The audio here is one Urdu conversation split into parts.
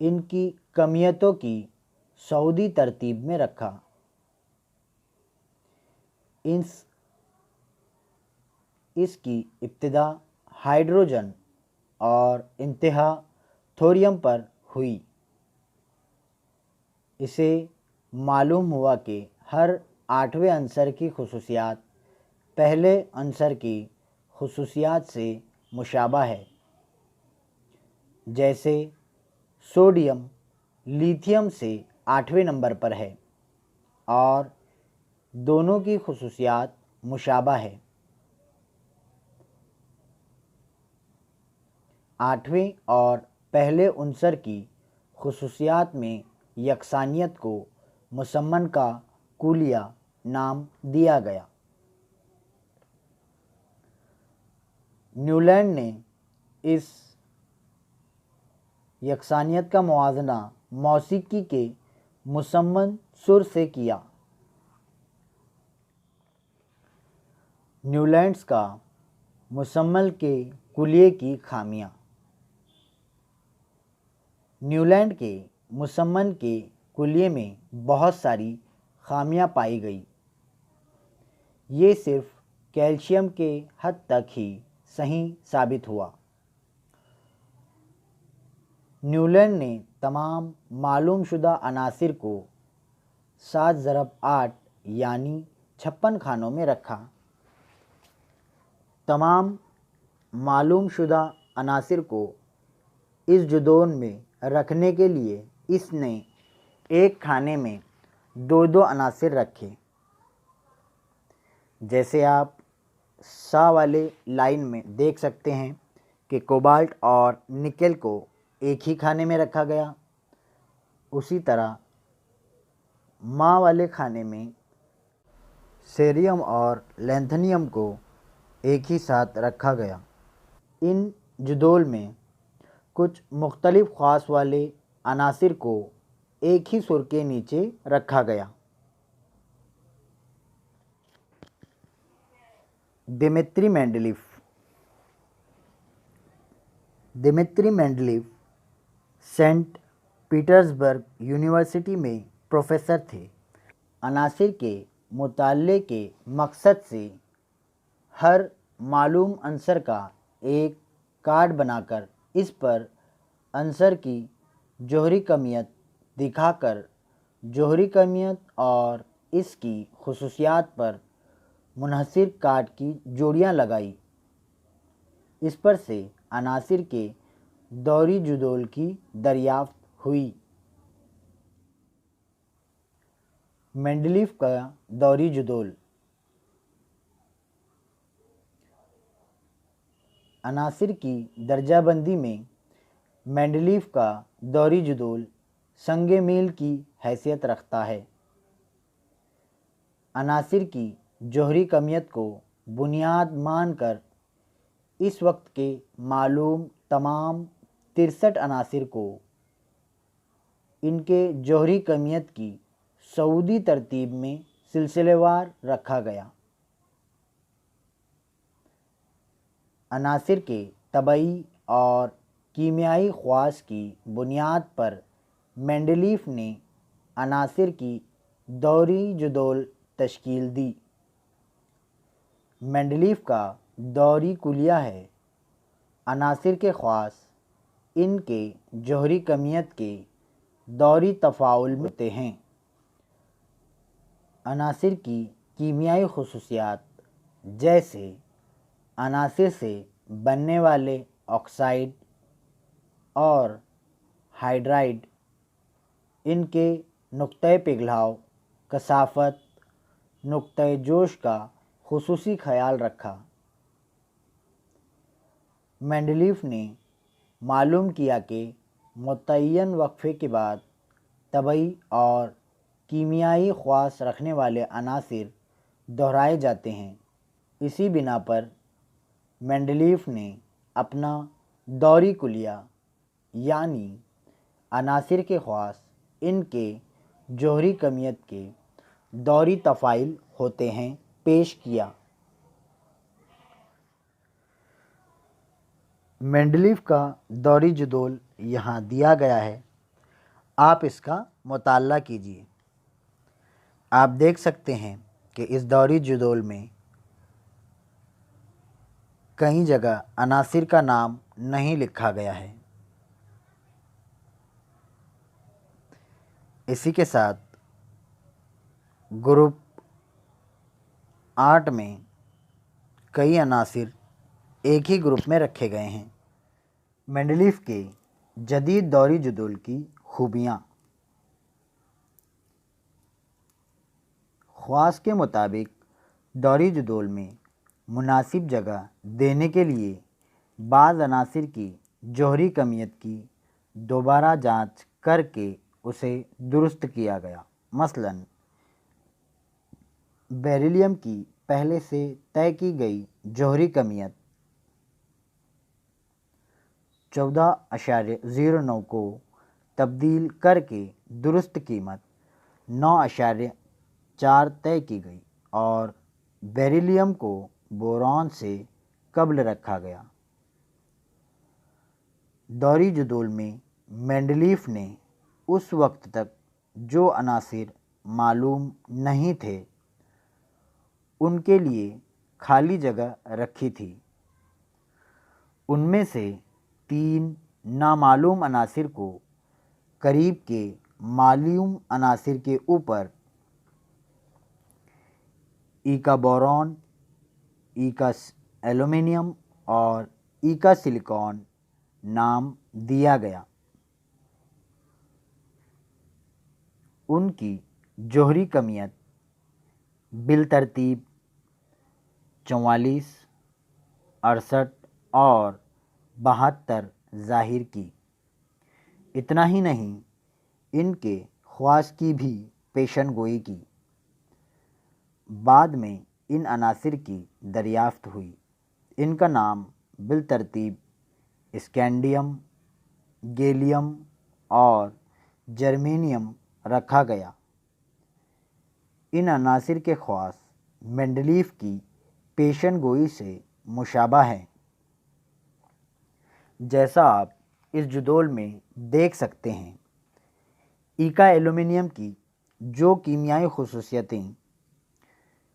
ان کی کمیتوں کی سعودی ترتیب میں رکھا۔ اس کی ابتدا ہائیڈروجن اور انتہا تھوریم پر ہوئی۔ اسے معلوم ہوا کہ ہر 8ویں عنصر کی خصوصیات پہلے عنصر کی خصوصیات سے مشابہ ہے، جیسے سوڈیم لیتھیم سے 8ویں نمبر پر ہے اور دونوں کی خصوصیات مشابہ ہے۔ 8ویں اور پہلے عنصر کی خصوصیات میں یکسانیت کو مسمن کا کلیہ نام دیا گیا۔ نیولینڈ نے اس یکسانیت کا موازنہ موسیقی کے مسمن سر سے کیا۔ نیولینڈز کا مسمن کے کلیے کی خامیاں۔ نیولینڈ کے مسمن کے کلیے میں بہت ساری خامیاں پائی گئی۔ یہ صرف کیلشیم کے حد تک ہی صحیح ثابت ہوا۔ نیولینڈ نے تمام معلوم شدہ عناصر کو 7×8 یعنی 56 خانوں میں رکھا۔ تمام معلوم شدہ عناصر کو اس جدول میں رکھنے کے لیے اس نے ایک خانے میں 2 عناصر رکھے۔ جیسے آپ والے لائن میں دیکھ سکتے ہیں کہ کوبالٹ اور نکل کو ایک ہی کھانے میں رکھا گیا، اسی طرح والے کھانے میں سیریم اور لینتھنیم کو ایک ہی ساتھ رکھا گیا۔ ان جدول میں کچھ مختلف خواص والے عناصر کو ایک ہی سر کے نیچے رکھا گیا۔ ڈیمیٹری مینڈلیف سینٹ پیٹرزبرگ یونیورسٹی میں پروفیسر تھے۔ عناصر کے مطالعے کے مقصد سے ہر معلوم عنصر کا ایک کارڈ بنا کر اس پر عنصر کی جوہری کمیت دکھا کر جوہری کمیت اور اس کی خصوصیات پر منحصر کارڈ کی جوڑیاں لگائی۔ اس پر سے عناصر کے دوری جدول کی دریافت ہوئی۔ مینڈلیف کا دوری جدول۔ عناصر کی درجہ بندی میں مینڈلیف کا دوری جدول سنگ میل کی حیثیت رکھتا ہے۔ عناصر کی جوہری کمیت کو بنیاد مان کر اس وقت کے معلوم تمام 63 عناصر کو ان کے جوہری کمیت کی سعودی ترتیب میں سلسلے وار رکھا گیا۔ عناصر کے طبعی اور کیمیائی خواص کی بنیاد پر مینڈلیف نے عناصر کی دوری جدول تشکیل دی۔ مینڈلیف کا دوری کلیہ ہے۔ عناصر کے خواص ان کے جوہری کمیت کے دوری تفاعل میں ہوتے ہیں۔ عناصر کی کیمیائی خصوصیات جیسے عناصر سے بننے والے آکسائڈ اور ہائیڈرائڈ، ان کے نقطۂ پگھلاؤ، کثافت، نقطۂ جوش کا خصوصی خیال رکھا۔ مینڈلیف نے معلوم کیا کہ متعین وقفے کے بعد طبعی اور کیمیائی خواص رکھنے والے عناصر دہرائے جاتے ہیں۔ اسی بنا پر مینڈلیف نے اپنا دوری کلیہ یعنی عناصر کے خواص ان کے جوہری کمیت کے دوری تفاعل ہوتے ہیں پیش کیا۔ مینڈلیف کا دوری جدول یہاں دیا گیا ہے۔ آپ اس کا مطالعہ کیجیے۔ آپ دیکھ سکتے ہیں کہ اس دوری جدول میں کئی جگہ عناصر کا نام نہیں لکھا گیا ہے۔ اسی کے ساتھ گروپ 8 میں کئی عناصر ایک ہی گروپ میں رکھے گئے ہیں۔ مینڈلیف کے جدید دوری جدول کی خوبیاں۔ خواص کے مطابق دوری جدول میں مناسب جگہ دینے کے لیے بعض عناصر کی جوہری کمیت کی دوبارہ جانچ کر کے اسے درست کیا گیا۔ مثلاً بیریلیم کی پہلے سے طے کی گئی جوہری کمیت 14.09 کو تبدیل کر کے درست قیمت 9.4 طے کی گئی اور بیریلیم کو بوران سے قبل رکھا گیا۔ دوری جدول میں مینڈلیف نے اس وقت تک جو عناصر معلوم نہیں تھے ان کے لیے خالی جگہ رکھی تھی۔ ان میں سے 3 نامعلوم عناصر کو قریب کے معلوم عناصر کے اوپر ای کا بوران، ای کا ایلومینیم اور ای کا سلیکان نام دیا گیا۔ ان کی جوہری کمیت بالترتیب 44، 68 اور 72 ظاہر کی۔ اتنا ہی نہیں، ان کے خواص کی بھی پیشن گوئی کی۔ بعد میں ان عناصر کی دریافت ہوئی۔ ان کا نام بالترتیب اسکینڈیم، گیلیم اور جرمینیم رکھا گیا۔ ان عناصر کے خواص مینڈلیف کی پیشن گوئی سے مشابہ ہیں۔ جیسا آپ اس جدول میں دیکھ سکتے ہیں، ای کا ایلومینیم کی جو کیمیائی خصوصیتیں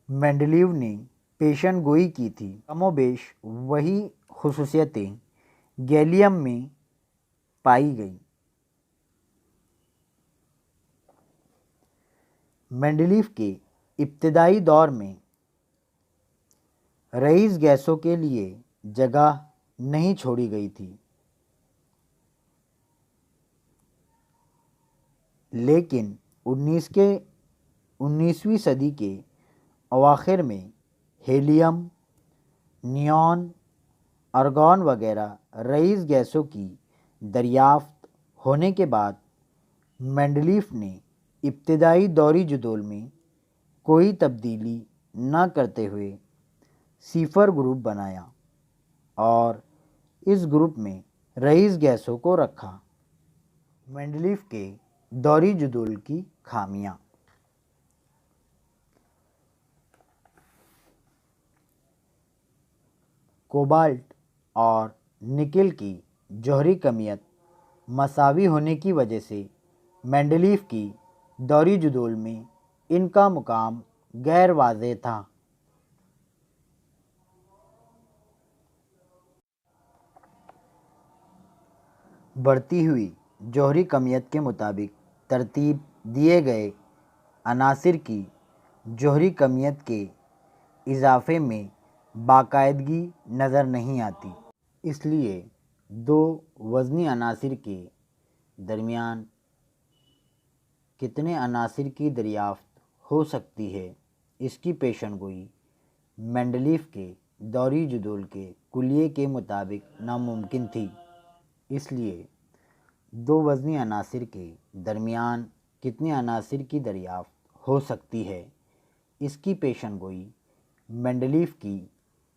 مینڈلیف نے پیشن گوئی کی تھی، کم و بیش وہی خصوصیتیں گیلیم میں پائی گئیں۔ مینڈلیف کے ابتدائی دور میں رئیس گیسوں کے لیے جگہ نہیں چھوڑی گئی تھی، لیکن 19ویں صدی کے اواخر میں ہیلیم، نیون، آرگون وغیرہ رئیس گیسوں کی دریافت ہونے کے بعد مینڈلیف نے ابتدائی دوری جدول میں کوئی تبدیلی نہ کرتے ہوئے صفر گروپ بنایا اور اس گروپ میں رئیس گیسوں کو رکھا۔ مینڈلیف کے دوری جدول کی خامیاں۔ کوبالٹ اور نکل کی جوہری کمیت مساوی ہونے کی وجہ سے مینڈلیف کی دوری جدول میں ان کا مقام غیر واضح تھا۔ بڑھتی ہوئی جوہری کمیت کے مطابق ترتیب دیے گئے عناصر کی جوہری کمیت کے اضافے میں باقاعدگی نظر نہیں آتی۔ اس لیے دو وزنی عناصر کے درمیان کتنے عناصر کی دریافت ہو سکتی ہے، اس کی پیشن گوئی مینڈلیف کے دوری جدول کے کلیے کے مطابق ناممکن تھی۔ اس لیے دو وزنی عناصر کے درمیان کتنے عناصر کی دریافت ہو سکتی ہے، اس کی پیشن گوئی مینڈلیف کی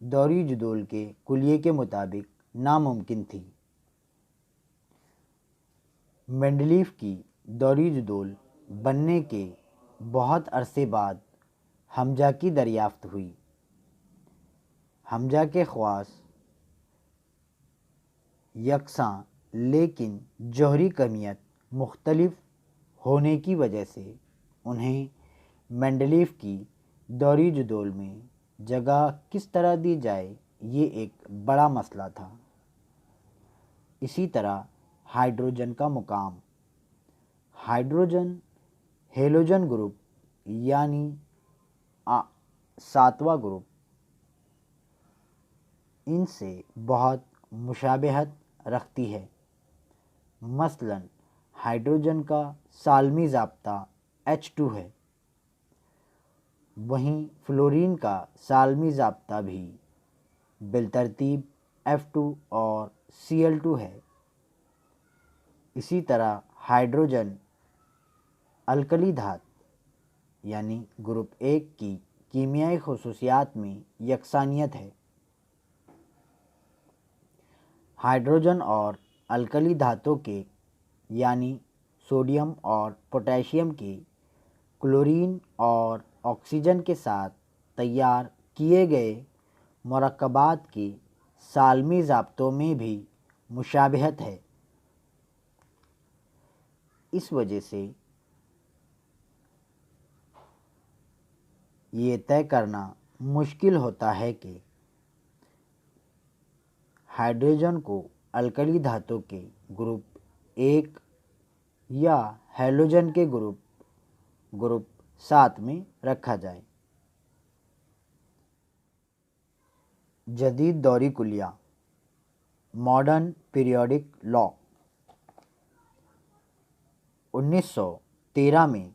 دوری جدول کے کلیے کے مطابق ناممکن تھی۔ مینڈلیف کی دوری جدول بننے کے بہت عرصے بعد ہمجہ کی دریافت ہوئی۔ ہمجہ کے خواص یکساں لیکن جوہری کمیت مختلف ہونے کی وجہ سے انہیں مینڈلیف کی دوری جدول میں جگہ کس طرح دی جائے یہ ایک بڑا مسئلہ تھا۔ اسی طرح ہائیڈروجن کا مقام، ہائیڈروجن ہیلوجن گروپ یعنی 7واں گروپ ان سے بہت مشابہت رکھتی ہے۔ مثلاً ہائیڈروجن کا سالمی ضابطہ H2 ہے، وہیں فلورین کا سالمی ضابطہ بھی بالترتیب F2 اور Cl2 ہے۔ اسی طرح ہائیڈروجن الکلی دھات یعنی گروپ 1 کی کیمیائی خصوصیات میں یکسانیت ہے۔ ہائیڈروجن اور الکلی دھاتوں کے یعنی سوڈیم اور پوٹاشیم کے کلورین اور آکسیجن کے ساتھ تیار کیے گئے مرکبات کے سالمی ضابطوں میں بھی مشابہت ہے۔ اس وجہ سے یہ طے کرنا مشکل ہوتا ہے کہ ہائیڈروجن کو الکلی دھاتوں کے گروپ 1 یا ہیلوجن کے گروپ 7 میں رکھا جائے۔ جدید دوری کلیہ ماڈرن پیریوڈک لا 1913 میں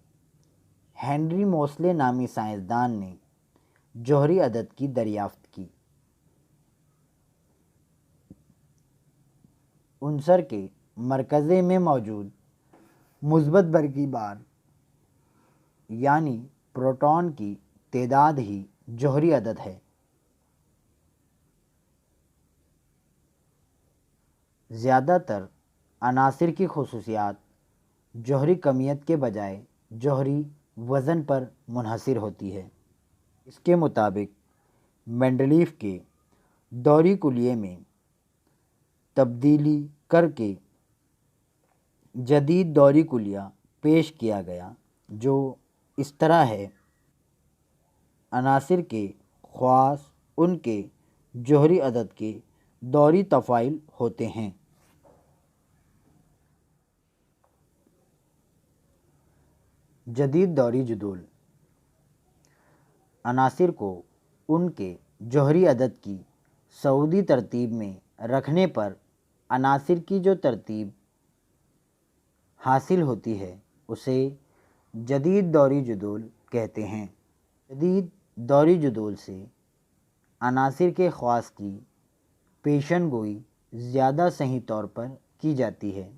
ہنری موسلے نامی سائنسدان نے جوہری عدد کی دریافت کی۔ عنصر کے مرکزے میں موجود مثبت برقی بار یعنی پروٹون کی تعداد ہی جوہری عدد ہے۔ زیادہ تر عناصر کی خصوصیات جوہری کمیت کے بجائے جوہری وزن پر منحصر ہوتی ہے۔ اس کے مطابق مینڈلیف کے دوری کلیے میں تبدیلی کر کے جدید دوری کلیہ پیش کیا گیا، جو اس طرح ہے: عناصر کے خواص ان کے جوہری عدد کے دوری تفاعل ہوتے ہیں۔ جدید دوری جدول عناصر کو ان کے جوہری عدد کی سعودی ترتیب میں رکھنے پر عناصر کی جو ترتیب حاصل ہوتی ہے اسے جدید دوری جدول کہتے ہیں۔ جدید دوری جدول سے عناصر کے خواص کی پیشن گوئی زیادہ صحیح طور پر کی جاتی ہے۔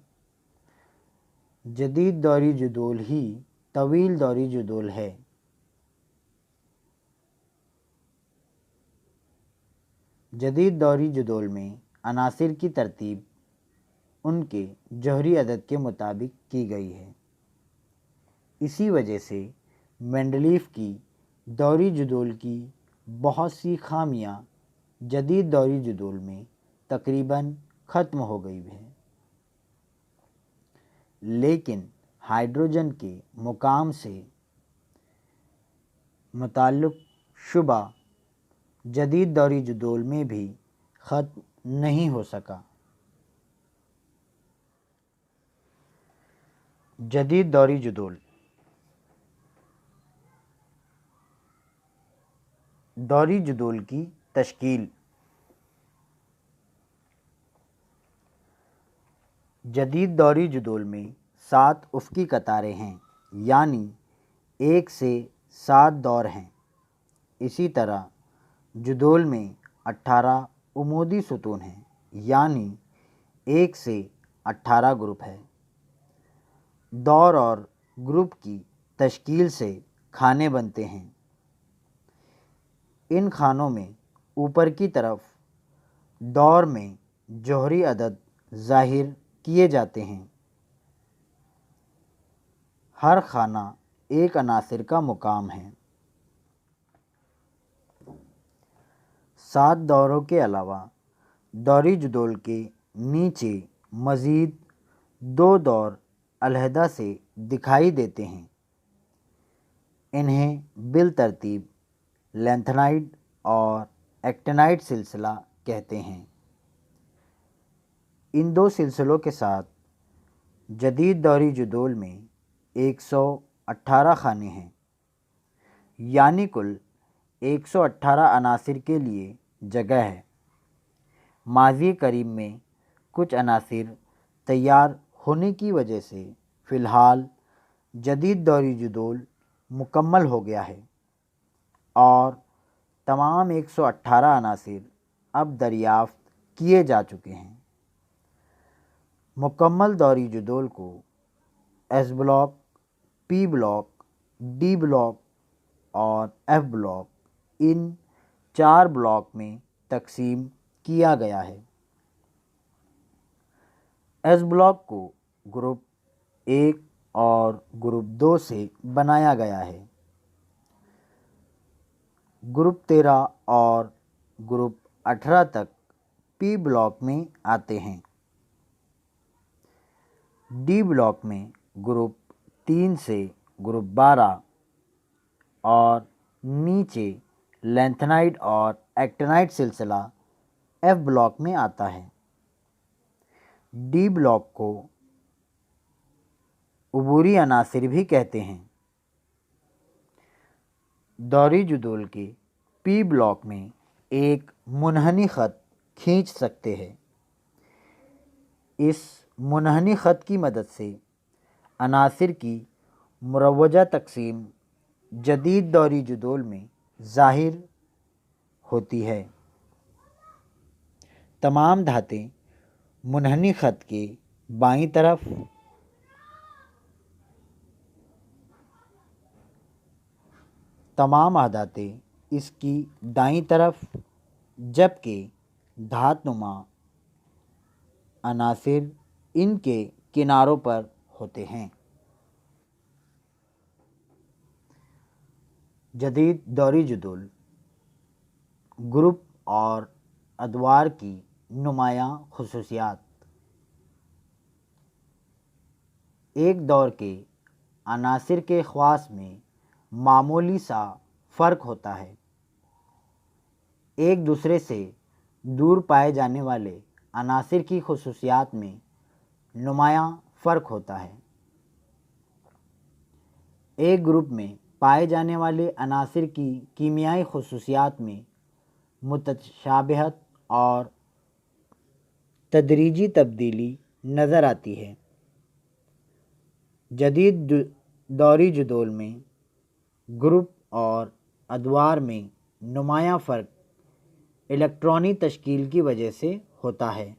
جدید دوری جدول ہی طویل دوری جدول ہے۔ جدید دوری جدول میں عناصر کی ترتیب ان کے جوہری عدد کے مطابق کی گئی ہے۔ اسی وجہ سے مینڈلیف کی دوری جدول کی بہت سی خامیاں جدید دوری جدول میں تقریباً ختم ہو گئی ہیں۔ لیکن ہائیڈروجن کے مقام سے متعلق شبہ جدید دوری جدول میں بھی ختم نہیں ہو سکا۔ جدید دوری جدول دوری جدول کی تشکیل۔ جدید دوری جدول میں 7 افقی قطاریں ہیں، یعنی 1 سے 7 دور ہیں۔ اسی طرح جدول میں 18 عمودی ستون ہیں، یعنی 1 سے 18 گروپ ہے۔ دور اور گروپ کی تشکیل سے خانے بنتے ہیں۔ ان خانوں میں اوپر کی طرف دور میں جوہری عدد ظاہر کیے جاتے ہیں۔ ہر خانہ ایک عنصر کا مقام ہے۔ 7 دوروں کے علاوہ دوری جدول کے نیچے مزید 2 دور علیحدہ سے دکھائی دیتے ہیں۔ انہیں بالترتیب لینتھنائڈ اور ایکٹینائڈ سلسلہ کہتے ہیں۔ ان دو سلسلوں کے ساتھ جدید دوری جدول میں 118 خانے ہیں، یعنی کل 118 عناصر کے لیے جگہ ہے۔ ماضی قریب میں کچھ عناصر تیار ہونے کی وجہ سے فی الحال جدید دوری جدول مکمل ہو گیا ہے اور تمام 118 عناصر اب دریافت کیے جا چکے ہیں۔ مکمل دوری جدول کو ایس بلاک، پی بلاک، ڈی بلاک اور ایف بلاک، ان 4 بلاک میں تقسیم کیا گیا ہے۔ ایس بلاک کو گروپ 1 اور گروپ 2 سے بنایا گیا ہے۔ گروپ 13 اور گروپ 18 تک پی بلاک میں آتے ہیں۔ ڈی بلاک میں گروپ 3 سے گروپ 12 اور نیچے لینتھنائڈ اور ایکٹینائڈ سلسلہ ایف بلاک میں آتا ہے۔ ڈی بلاک کو عبوری عناصر بھی کہتے ہیں۔ دوری جدول کے پی بلاک میں ایک منحنی خط کھینچ سکتے ہیں۔ اس منحنی خط کی مدد سے عناصر کی مروجہ تقسیم جدید دوری جدول میں ظاہر ہوتی ہے۔ تمام دھاتیں منحنی خط کے بائیں طرف، تمام عداتیں اس کی دائیں طرف، جبکہ دھات نما عناصر ان کے کناروں پر ہوتے ہیں۔ جدید دوری جدول گروپ اور ادوار کی نمایاں خصوصیات۔ ایک دور کے عناصر کے خواص میں معمولی سا فرق ہوتا ہے۔ ایک دوسرے سے دور پائے جانے والے عناصر کی خصوصیات میں نمایاں فرق ہوتا ہے۔ ایک گروپ میں پائے جانے والے عناصر کی کیمیائی خصوصیات میں متشابہت اور تدریجی تبدیلی نظر آتی ہے۔ جدید دوری جدول میں گروپ اور ادوار میں نمایاں فرق الیکٹرانی تشکیل کی وجہ سے ہوتا ہے۔